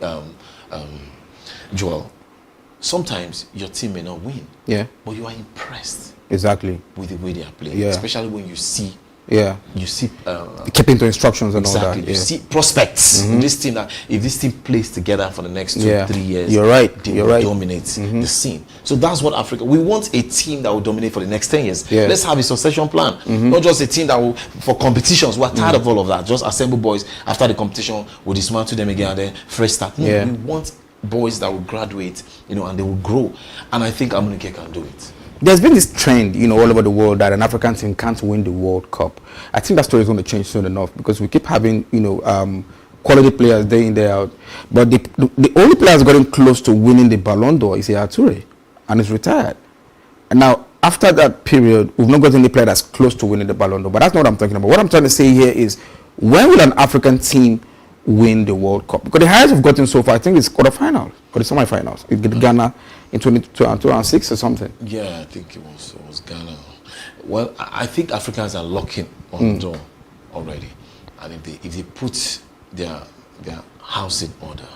Joel. Sometimes your team may not win, but you are impressed with the way they are playing, especially when you see keeping to instructions and all that. You see prospects in this team that if this team plays together for the next 2-3 years, they will dominate the scene. So that's what Africa, we want a team that will dominate for the next 10 years. Let's have a succession plan, not just a team that will, for competitions, we're tired of all of that, just assemble boys after the competition, we'll dismantle them again and then fresh start. No, we want boys that will graduate, you know, and they will grow. And I think Amunike can do it. There's been this trend, you know, all over the world that an African team can't win the World Cup. I think that story is going to change soon enough because we keep having, you know, quality players day in, day out. But the only player that's gotten close to winning the Ballon d'Or is Yaya Toure, and he's retired. And now, after that period, we've not got any player that's close to winning the Ballon d'Or. But that's not what I'm talking about. What I'm trying to say here is, when will an African team win the World Cup? Because the highest we've gotten so far, I think it's quarterfinals or the semi-finals. It get Ghana in 2006 or something. Yeah, I think it was Ghana. Well, I think Africans are locking on the door already, and if they put their house in order,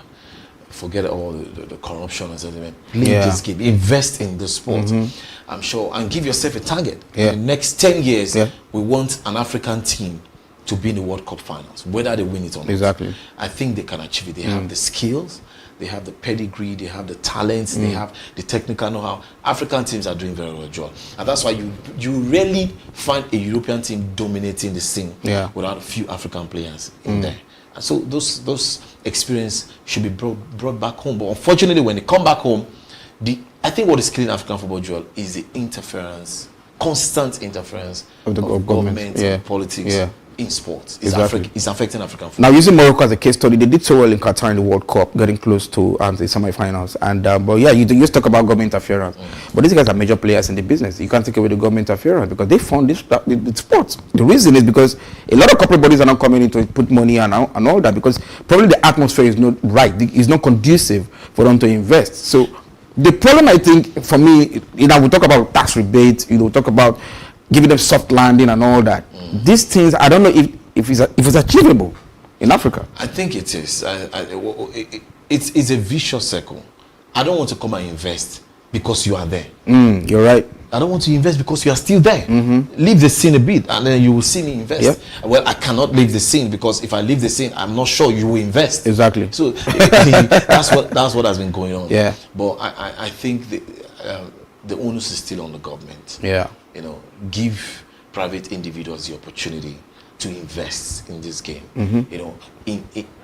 forget all the corruption and sentiment, play this game, invest in the sport. I'm sure, and give yourself a target. In the next 10 years, we want an African team to be in the World Cup finals, whether they win it or not. I think they can achieve it. They have the skills, they have the pedigree, they have the talents, they have the technical know-how. African teams are doing very well, Joel. And that's why you rarely find a European team dominating the scene without a few African players in there. And so those experience should be brought back home. But unfortunately, when they come back home, I think what is killing African football, Joel, is the interference, constant interference of government and politics in sports. It's affecting African football. Now, using Morocco as a case study, they did so well in Qatar in the World Cup, getting close to the semi-finals. And but yeah, you just talk about government interference. But these guys are major players in the business. You can't take away the government interference because they fund the sports. The reason is because a lot of corporate bodies are not coming in to put money and all that, because probably the atmosphere is not right. It's not conducive for them to invest. So the problem, I think, for me, we talk about tax rebates, talk about giving them soft landing and all that. These things, I don't know if it's achievable in Africa. I think it is. It's a vicious circle. I don't want to come and invest because you are there. You're right. I don't want to invest because you are still there. Leave the scene a bit, and then you will see me invest. Yep. Well, I cannot leave the scene because if I leave the scene, I'm not sure you will invest. Exactly. So that's what has been going on. Yeah. But I think the onus is still on the government. Yeah. You know, give private individuals the opportunity to invest in this game. You know,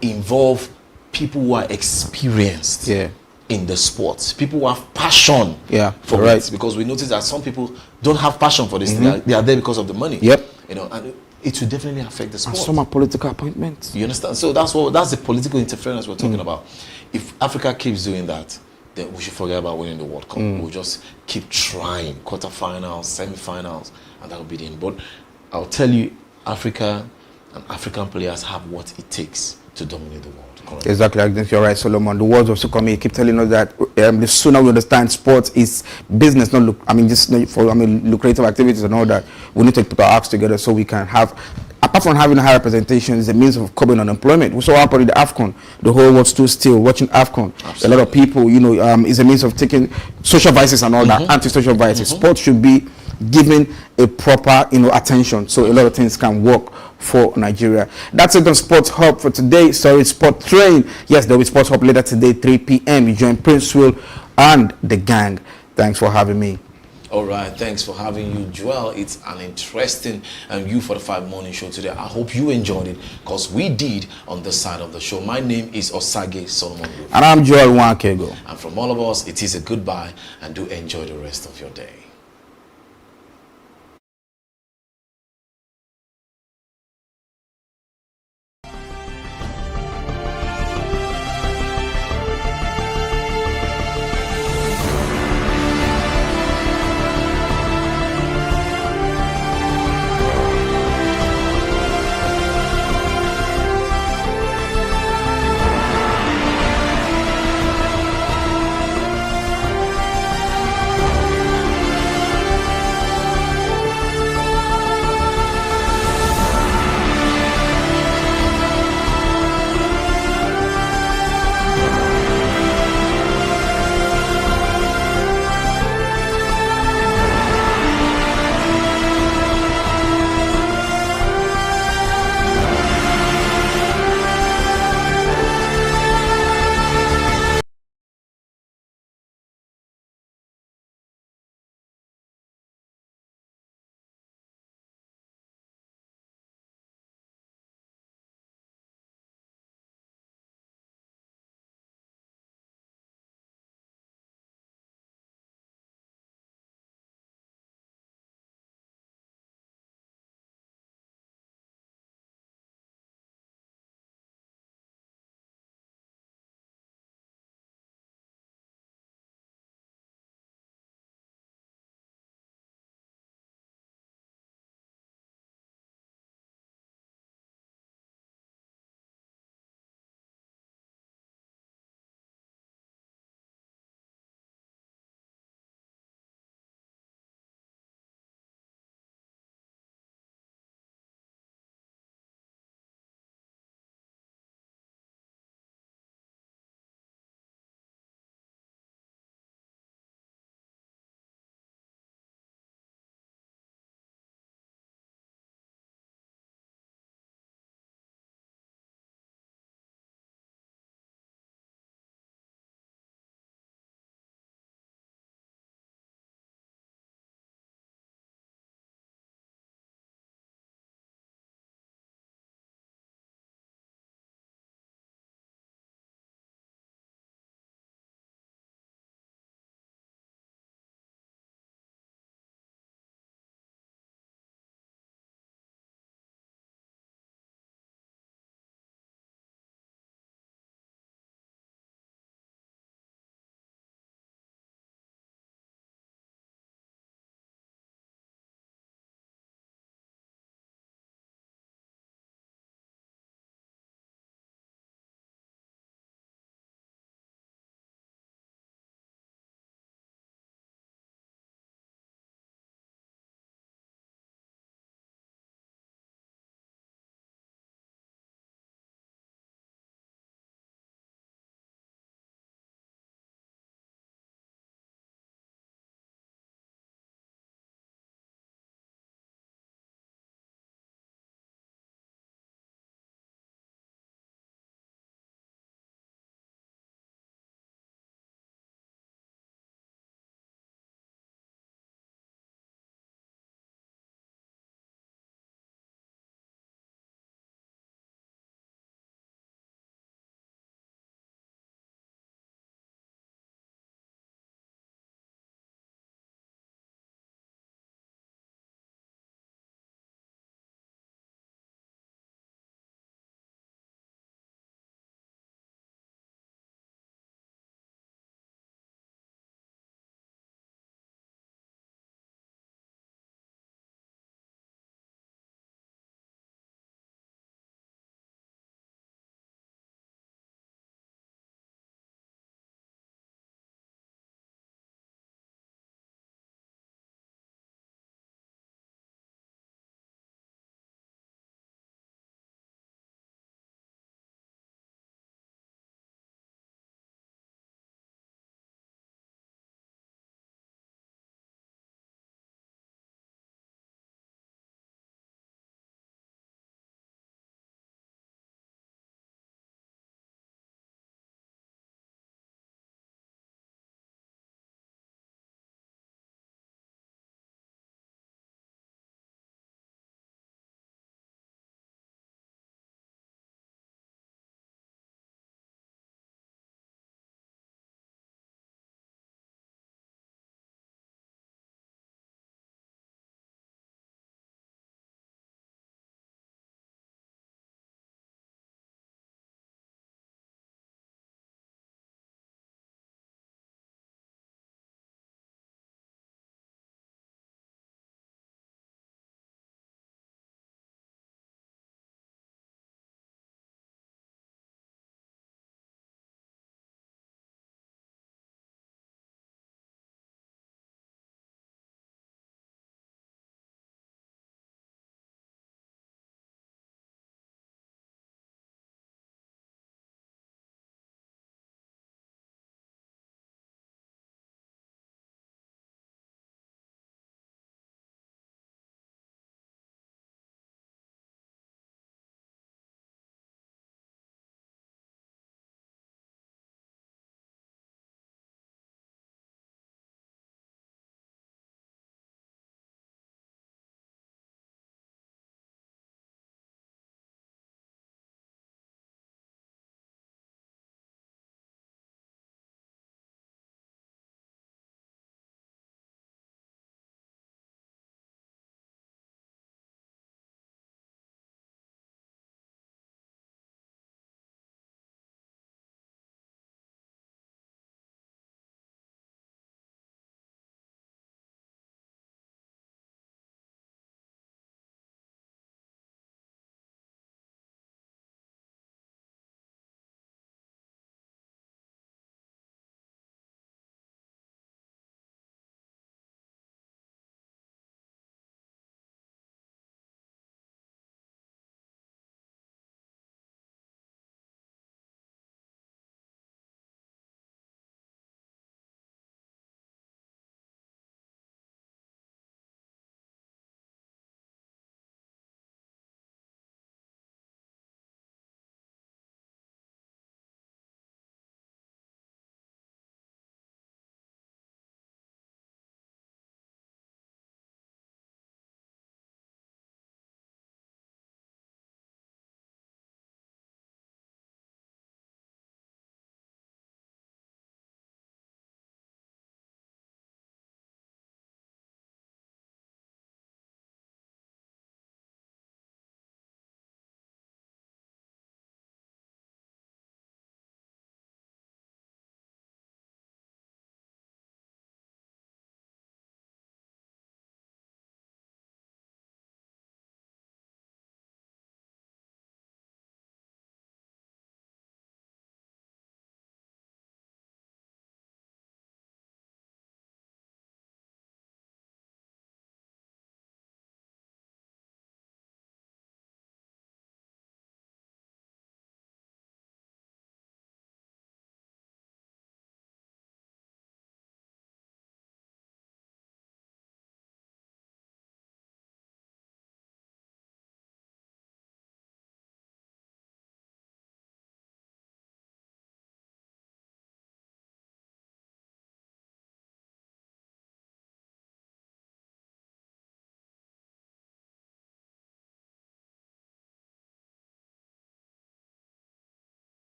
involve people who are experienced. Yeah. In the sports, people who have passion for it, because we notice that some people don't have passion for this. They are there because of the money. Yep. You know, and it will definitely affect the sport. And some are political appointments. You understand? So that's the political interference we're talking about. If Africa keeps doing that, then we should forget about winning the World Cup. We'll just keep trying, quarterfinals, semi-finals, and that will be the end. But I'll tell you, Africa and African players have what it takes to dominate the world. Correct. Exactly, I think you're right, Solomon. The words also come here keep telling us that the sooner we understand sports is business, not lucrative activities and all that. We need to put our acts together so we can have, apart from having high representation, is a means of curbing unemployment. We saw what happened in the AFCON. The whole world stood still watching AFCON. Absolutely. A lot of people, is a means of taking social vices and all that, anti-social vices. Sports should be given a proper, attention so a lot of things can work for Nigeria. That's it on Sports Hub for today. Sorry, Sport Train. Yes, there will be Sports Hub later today, 3 p.m. You join Prince Will and the gang. Thanks for having me. All right, thanks for having you, Joel. It's an interesting U45 morning show today. I hope you enjoyed it, because we did on this side of the show. My name is Osage Solomon. And I'm Joel Wankego. And from all of us, it is a goodbye, and do enjoy the rest of your day.